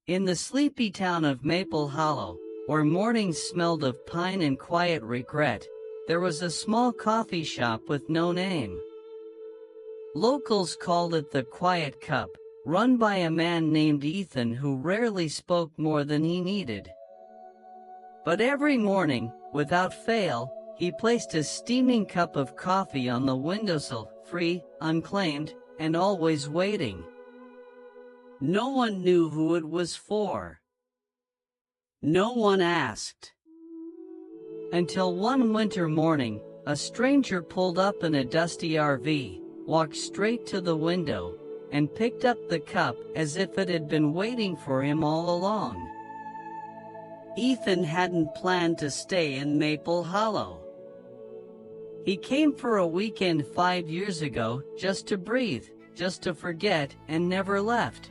In the sleepy town of Maple Hollow, where mornings smelled of pine and quiet regret, there was a small coffee shop with no name. Locals called it the Quiet Cup, run by a man named Ethan who rarely spoke more than he needed. But every morning, without fail, he placed a steaming cup of coffee on the windowsill, free, unclaimed, and always waiting. No one knew who it was for. No one asked. Until one winter morning, a stranger pulled up in a dusty RV, walked straight to the window, and picked up the cup as if it had been waiting for him all along. Ethan hadn't planned to stay in Maple Hollow. He came for a weekend 5 years ago, just to breathe, just to forget, and never left.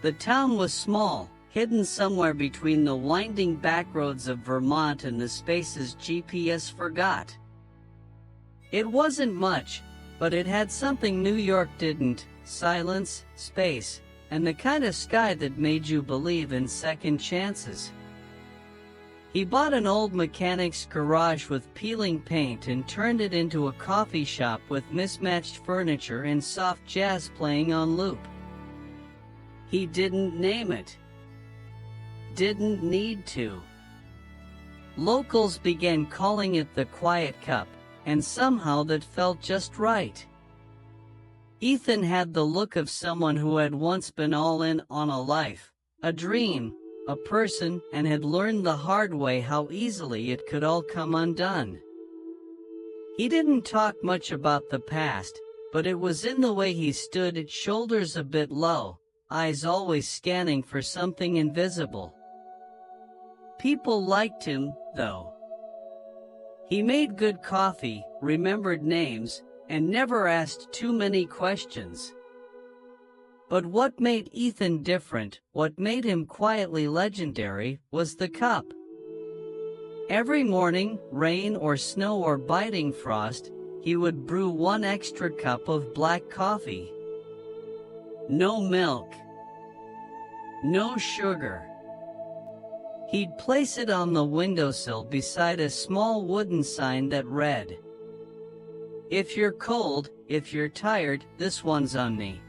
The town was small, hidden somewhere between the winding backroads of Vermont and the spaces GPS forgot. It wasn't much, but it had something New York didn't: silence, space, and the kind of sky that made you believe in second chances. He bought an old mechanic's garage with peeling paint and turned it into a coffee shop with mismatched furniture and soft jazz playing on loop. He didn't name it. Didn't need to. Locals began calling it the Quiet Cup, and somehow that felt just right. Ethan had the look of someone who had once been all in on a life, a dream, a person, and had learned the hard way how easily it could all come undone. He didn't talk much about the past, but it was in the way he stood, shoulders a bit low, eyes always scanning for something invisible. People liked him, though. He made good coffee, remembered names, and never asked too many questions. But what made Ethan different, what made him quietly legendary, was the cup. Every morning, rain or snow or biting frost, he would brew 1 extra cup of black coffee. No milk. No sugar. He'd place it on the windowsill beside a small wooden sign that read, "If you're cold, if you're tired, this one's on me."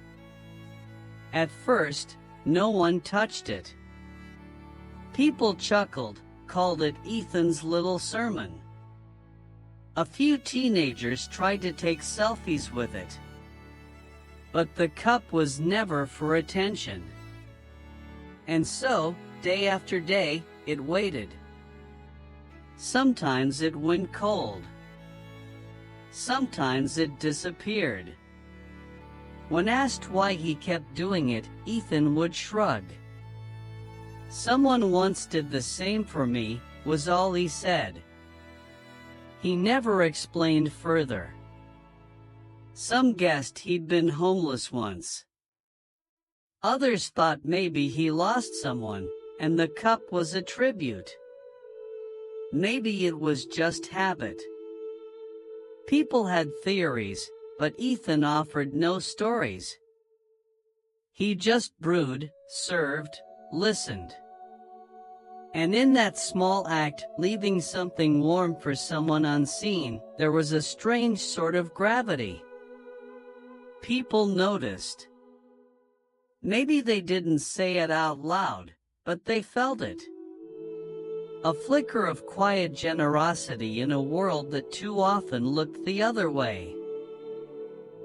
At first, no one touched it. People chuckled, called it Ethan's little sermon. A few teenagers tried to take selfies with it. But the cup was never for attention. And so, day after day, it waited. Sometimes it went cold. Sometimes it disappeared. When asked why he kept doing it, Ethan would shrug. "Someone once did the same for me," was all he said. He never explained further. Some guessed he'd been homeless once. Others thought maybe he lost someone, and the cup was a tribute. Maybe it was just habit. People had theories, but Ethan offered no stories. He just brewed, served, listened. And in that small act, leaving something warm for someone unseen, there was a strange sort of gravity. People noticed. Maybe they didn't say it out loud, but they felt it. A flicker of quiet generosity in a world that too often looked the other way.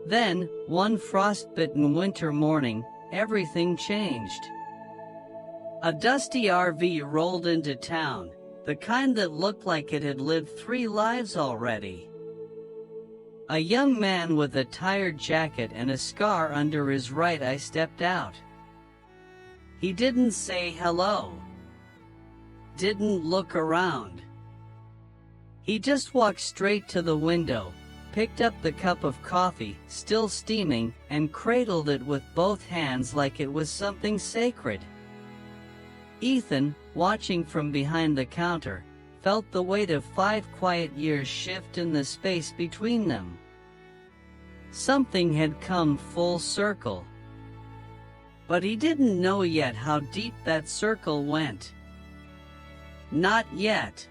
Then, one frostbitten winter morning, everything changed. A dusty RV rolled into town, the kind that looked like it had lived 3 lives already. A young man with a tired jacket and a scar under his right eye stepped out. He didn't say hello. Didn't look around. He just walked straight to the window, picked up the cup of coffee, still steaming, and cradled it with both hands like it was something sacred. Ethan, watching from behind the counter, felt the weight of 5 quiet years shift in the space between them. Something had come full circle. But he didn't know yet how deep that circle went. Not yet.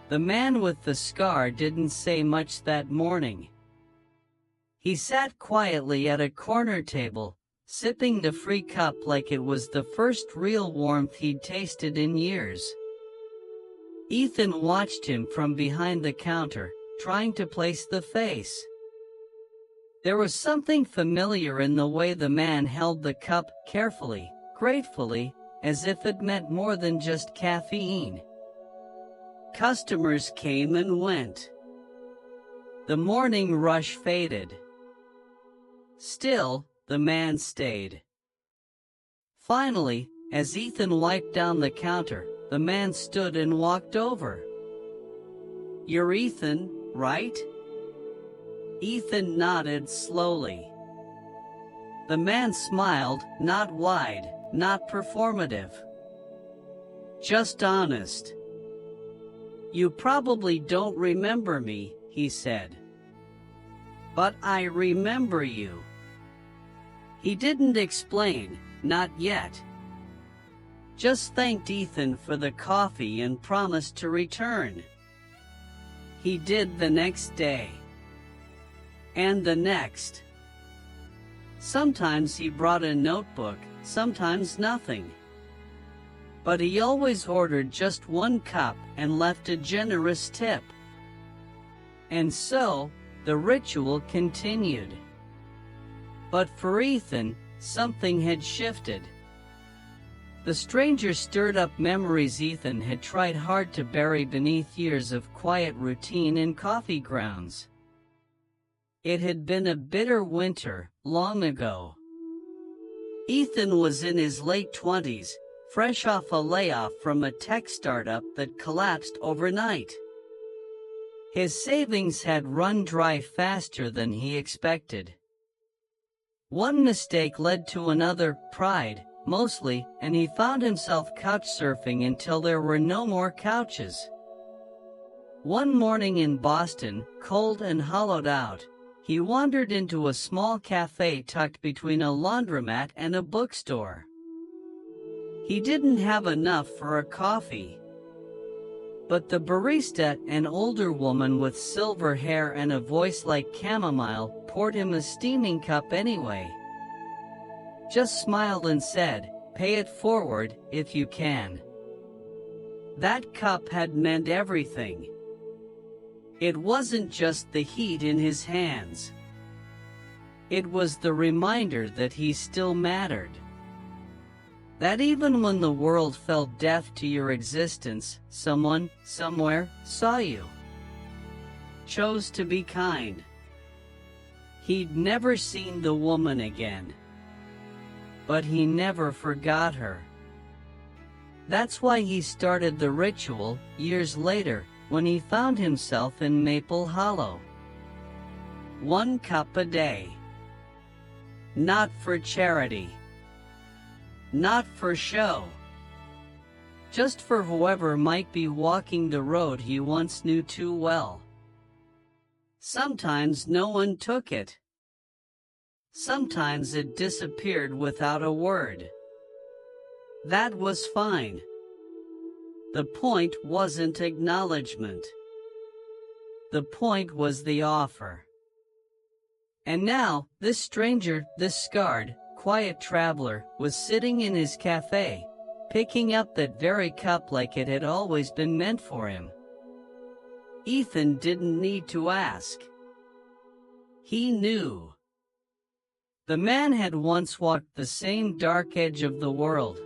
The man with the scar didn't say much that morning. He sat quietly at a corner table, sipping the free cup like it was the first real warmth he'd tasted in years. Ethan watched him from behind the counter, trying to place the face. There was something familiar in the way the man held the cup, carefully, gratefully, as if it meant more than just caffeine. Customers came and went. The morning rush faded. Still, the man stayed. Finally, as Ethan wiped down the counter, the man stood and walked over. "You're Ethan, right?" Ethan nodded slowly. The man smiled, not wide, not performative. "Just honest." "You probably don't remember me," he said. "But I remember you." He didn't explain, not yet. Just thanked Ethan for the coffee and promised to return. He did the next day. And the next. Sometimes he brought a notebook, sometimes nothing. But he always ordered just one cup and left a generous tip. And so, the ritual continued. But for Ethan, something had shifted. The stranger stirred up memories Ethan had tried hard to bury beneath years of quiet routine and coffee grounds. It had been a bitter winter, long ago. Ethan was in his late 20s, fresh off a layoff from a tech startup that collapsed overnight. His savings had run dry faster than he expected. One mistake led to another, pride, mostly, and he found himself couch surfing until there were no more couches. One morning in Boston, cold and hollowed out, he wandered into a small cafe tucked between a laundromat and a bookstore. He didn't have enough for a coffee. But the barista, an older woman with silver hair and a voice like chamomile, poured him a steaming cup anyway. Just smiled and said, "Pay it forward, if you can." That cup had meant everything. It wasn't just the heat in his hands. It was the reminder that he still mattered. That even when the world felt deaf to your existence, someone, somewhere, saw you. Chose to be kind. He'd never seen the woman again. But he never forgot her. That's why he started the ritual, years later, when he found himself in Maple Hollow. 1 cup a day. Not for charity. Not for show. Just for whoever might be walking the road he once knew too well. Sometimes no one took it. Sometimes it disappeared without a word. That was fine. The point wasn't acknowledgement. The point was the offer. And now, this stranger, this scarred, quiet traveler, was sitting in his cafe, picking up that very cup like it had always been meant for him. Ethan didn't need to ask. He knew. The man had once walked the same dark edge of the world.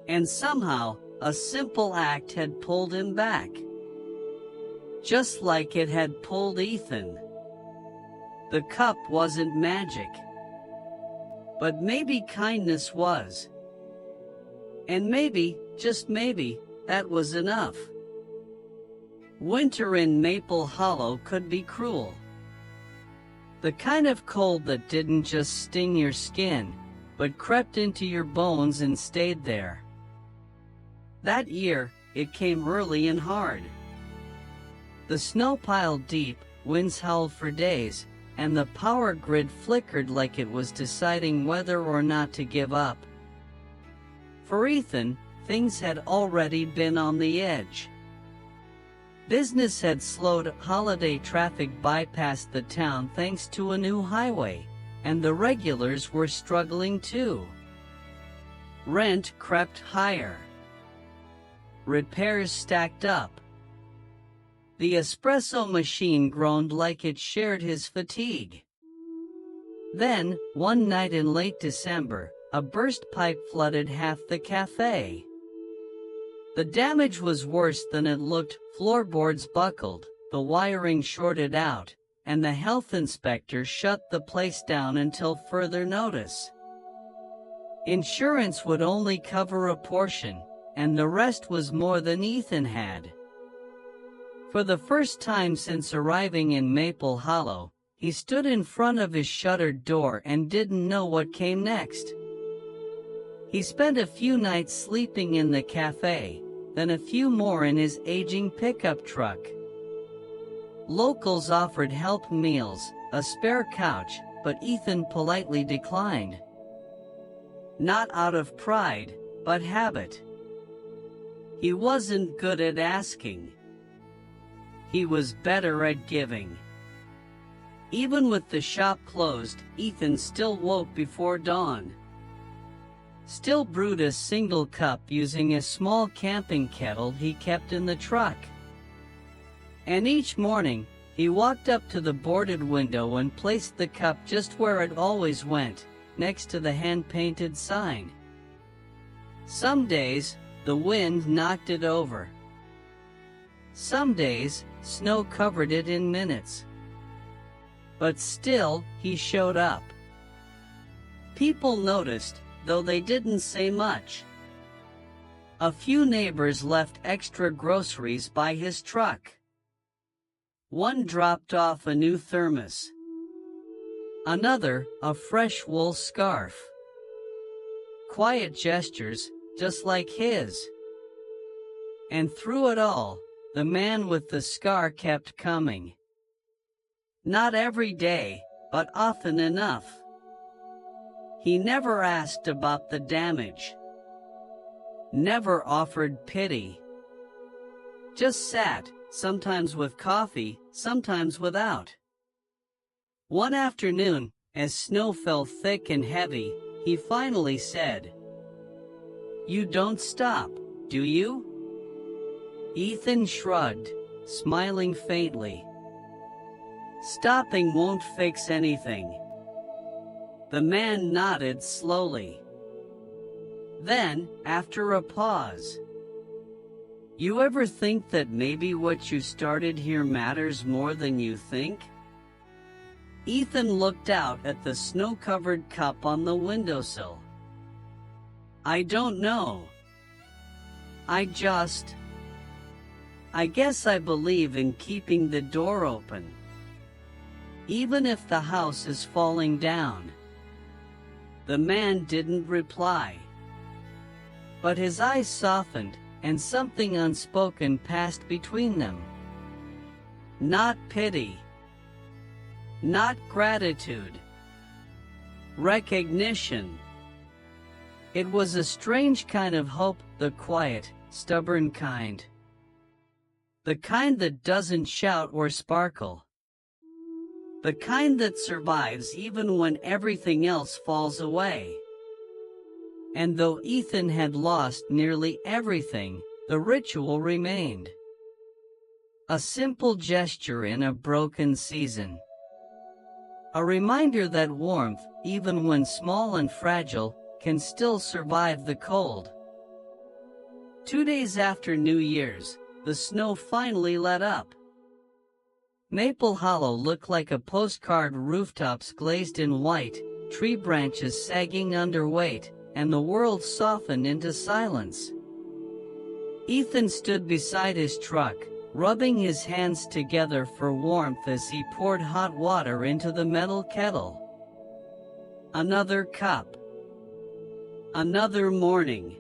And somehow, a simple act had pulled him back. Just like it had pulled Ethan. The cup wasn't magic. But maybe kindness was. And maybe, just maybe, that was enough. Winter in Maple Hollow could be cruel. The kind of cold that didn't just sting your skin, but crept into your bones and stayed there. That year, it came early and hard. The snow piled deep, winds howled for days, and the power grid flickered like it was deciding whether or not to give up. For Ethan, things had already been on the edge. Business had slowed, holiday traffic bypassed the town thanks to a new highway, and the regulars were struggling too. Rent crept higher. Repairs stacked up. The espresso machine groaned like it shared his fatigue. Then, one night in late December, a burst pipe flooded half the cafe. The damage was worse than it looked. Floorboards buckled, the wiring shorted out, and the health inspector shut the place down until further notice. Insurance would only cover a portion, and the rest was more than Ethan had. For the first time since arriving in Maple Hollow, he stood in front of his shuttered door and didn't know what came next. He spent a few nights sleeping in the cafe, then a few more in his aging pickup truck. Locals offered help meals, a spare couch, but Ethan politely declined. Not out of pride, but habit. He wasn't good at asking. He was better at giving. Even with the shop closed, Ethan still woke before dawn. Still brewed a single cup using a small camping kettle he kept in the truck. And each morning, he walked up to the boarded window and placed the cup just where it always went, next to the hand-painted sign. Some days, the wind knocked it over. Some days, snow covered it in minutes. But still, he showed up. People noticed, though they didn't say much. A few neighbors left extra groceries by his truck. One dropped off a new thermos. Another, a fresh wool scarf. Quiet gestures, just like his. And through it all, the man with the scar kept coming. Not every day, but often enough. He never asked about the damage. Never offered pity. Just sat, sometimes with coffee, sometimes without. One afternoon, as snow fell thick and heavy, he finally said, "You don't stop, do you?" Ethan shrugged, smiling faintly. "Stopping won't fix anything." The man nodded slowly. Then, after a pause, "You ever think that maybe what you started here matters more than you think?" Ethan looked out at the snow-covered cup on the windowsill. "I don't know. I guess I believe in keeping the door open. Even if the house is falling down." The man didn't reply. But his eyes softened, and something unspoken passed between them. Not pity. Not gratitude. Recognition. It was a strange kind of hope, the quiet, stubborn kind. The kind that doesn't shout or sparkle. The kind that survives even when everything else falls away. And though Ethan had lost nearly everything, the ritual remained. A simple gesture in a broken season. A reminder that warmth, even when small and fragile, can still survive the cold. 2 days after New Year's, the snow finally let up. Maple Hollow looked like a postcard, rooftops glazed in white, tree branches sagging under weight, and the world softened into silence. Ethan stood beside his truck, rubbing his hands together for warmth as he poured hot water into the metal kettle. Another cup. Another morning.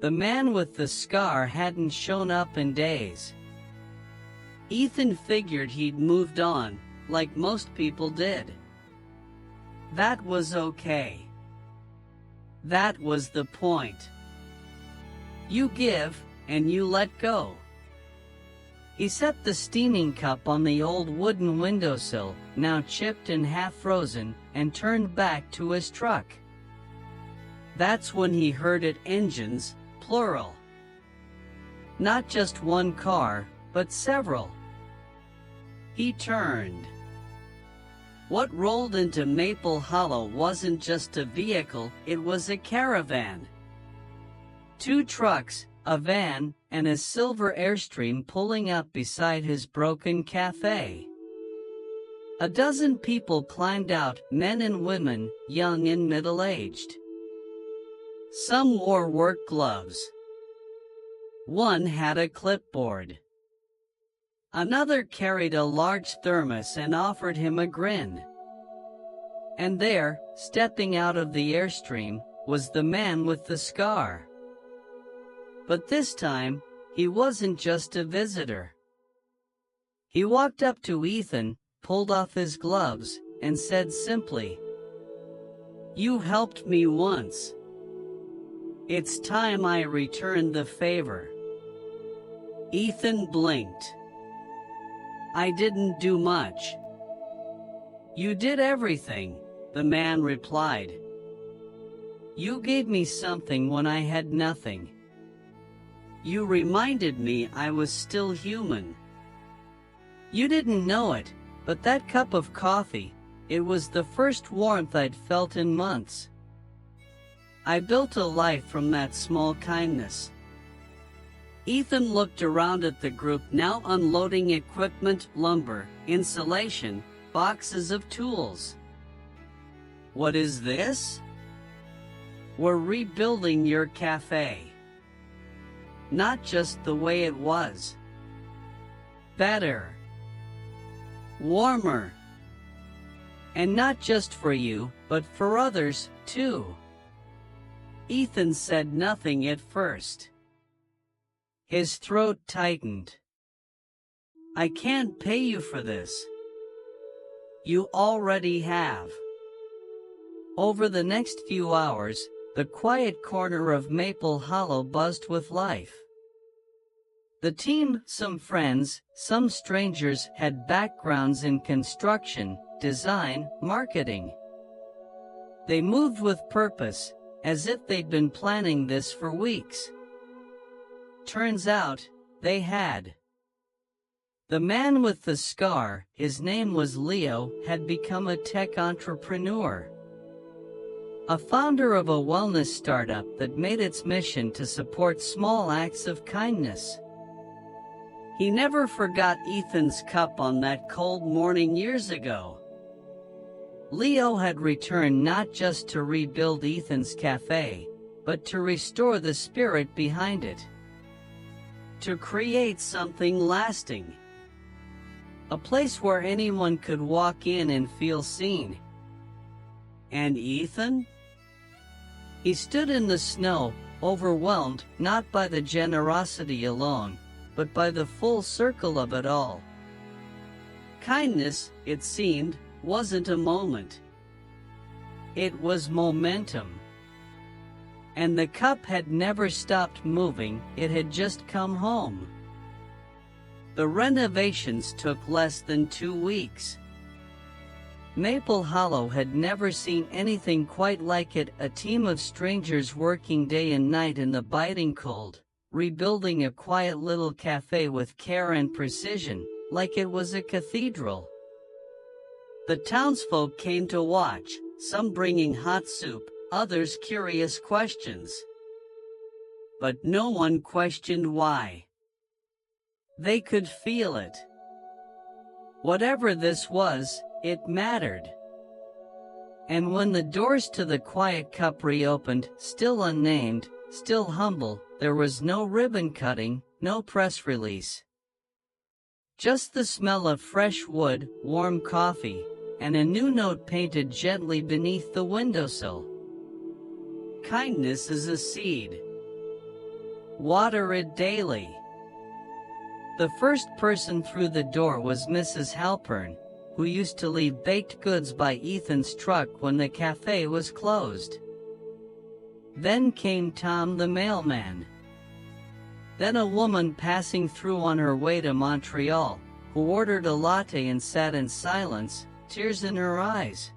The man with the scar hadn't shown up in days. Ethan figured he'd moved on, like most people did. That was okay. That was the point. You give, and you let go. He set the steaming cup on the old wooden windowsill, now chipped and half frozen, and turned back to his truck. That's when he heard it: engines, plural. Not just one car, but several. He turned. What rolled into Maple Hollow wasn't just a vehicle, it was a caravan. 2 trucks, a van, and a silver Airstream pulling up beside his broken cafe. A dozen people climbed out, men and women, young and middle-aged. Some wore work gloves. One had a clipboard. Another carried a large thermos and offered him a grin. And there, stepping out of the Airstream, was the man with the scar. But this time, he wasn't just a visitor. He walked up to Ethan, pulled off his gloves, and said simply, "You helped me once. It's time I returned the favor." Ethan blinked. "I didn't do much." "You did everything," the man replied. "You gave me something when I had nothing. You reminded me I was still human. You didn't know it, but that cup of coffee, it was the first warmth I'd felt in months. I built a life from that small kindness." Ethan looked around at the group, now unloading equipment, lumber, insulation, boxes of tools. "What is this?" "We're rebuilding your cafe. Not just the way it was. Better. Warmer. And not just for you, but for others, too." Ethan said nothing at first. His throat tightened. "I can't pay you for this. You already have." Over the next few hours, the quiet corner of Maple Hollow buzzed with life. The team, some friends, some strangers, had backgrounds in construction, design, marketing. They moved with purpose, as if they'd been planning this for weeks. Turns out, they had. The man with the scar, his name was Leo, had become a tech entrepreneur. A founder of a wellness startup that made its mission to support small acts of kindness. He never forgot Ethan's cup on that cold morning years ago. Leo had returned not just to rebuild Ethan's cafe, but to restore the spirit behind it. To create something lasting. A place where anyone could walk in and feel seen. And Ethan? He stood in the snow, overwhelmed not by the generosity alone, but by the full circle of it all. Kindness, it seemed, wasn't a moment. It was momentum. And the cup had never stopped moving, it had just come home. The renovations took less than 2 weeks. Maple Hollow had never seen anything quite like it, a team of strangers working day and night in the biting cold, rebuilding a quiet little cafe with care and precision, like it was a cathedral. The townsfolk came to watch, some bringing hot soup, others curious questions. But no one questioned why. They could feel it. Whatever this was, it mattered. And when the doors to the quiet cup reopened, still unnamed, still humble, there was no ribbon cutting, no press release. Just the smell of fresh wood, warm coffee, and a new note painted gently beneath the windowsill. Kindness is a seed. Water it daily. The first person through the door was Mrs. Halpern, who used to leave baked goods by Ethan's truck when the cafe was closed. Then came Tom the mailman. Then a woman passing through on her way to Montreal, who ordered a latte and sat in silence, tears in her eyes.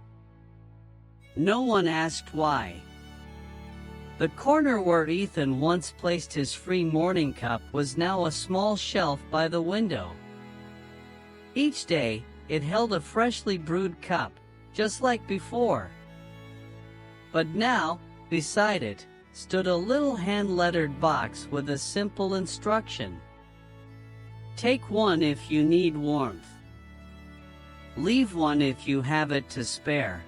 No one asked why. The corner where Ethan once placed his free morning cup was now a small shelf by the window. Each day, it held a freshly brewed cup, just like before. But now, beside it, stood a little hand-lettered box with a simple instruction. Take one if you need warmth. Leave one if you have it to spare.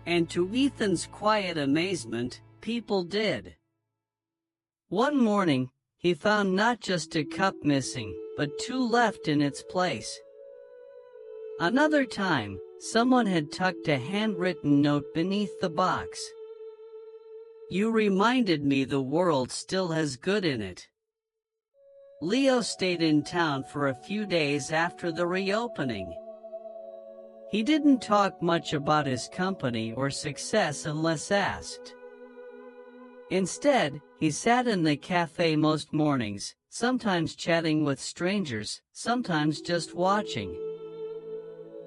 And to Ethan's quiet amazement, people did. One morning, he found not just a cup missing, but two left in its place. Another time, someone had tucked a handwritten note beneath the box. You reminded me the world still has good in it. Leo stayed in town for a few days after the reopening. He didn't talk much about his company or success unless asked. Instead, he sat in the cafe most mornings, sometimes chatting with strangers, sometimes just watching.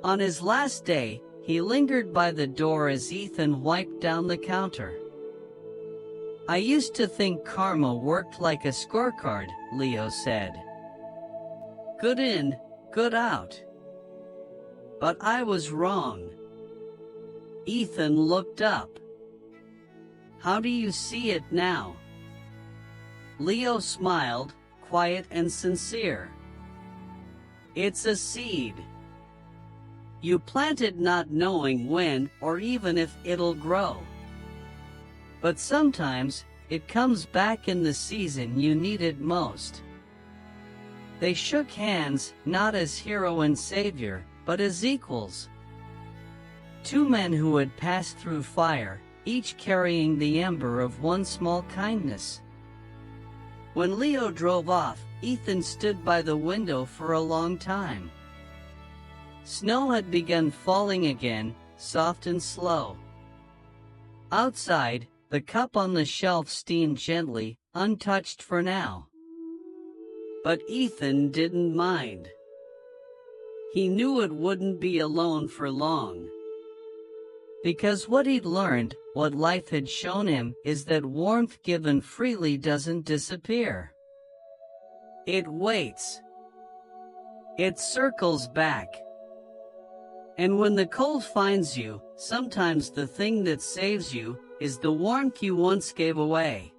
On his last day, he lingered by the door as Ethan wiped down the counter. I used to think karma worked like a scorecard, Leo said. Good in, good out. But I was wrong. Ethan looked up. How do you see it now? Leo smiled, quiet and sincere. It's a seed. You plant it not knowing when or even if it'll grow. But sometimes, it comes back in the season you need it most. They shook hands, not as hero and savior, but as equals. Two men who had passed through fire, each carrying the ember of one small kindness. When Leo drove off, Ethan stood by the window for a long time. Snow had begun falling again, soft and slow. Outside, the cup on the shelf steamed gently, untouched for now. But Ethan didn't mind. He knew it wouldn't be alone for long. Because what he'd learned, what life had shown him, is that warmth given freely doesn't disappear. It waits. It circles back. And when the cold finds you, sometimes the thing that saves you is the warmth you once gave away.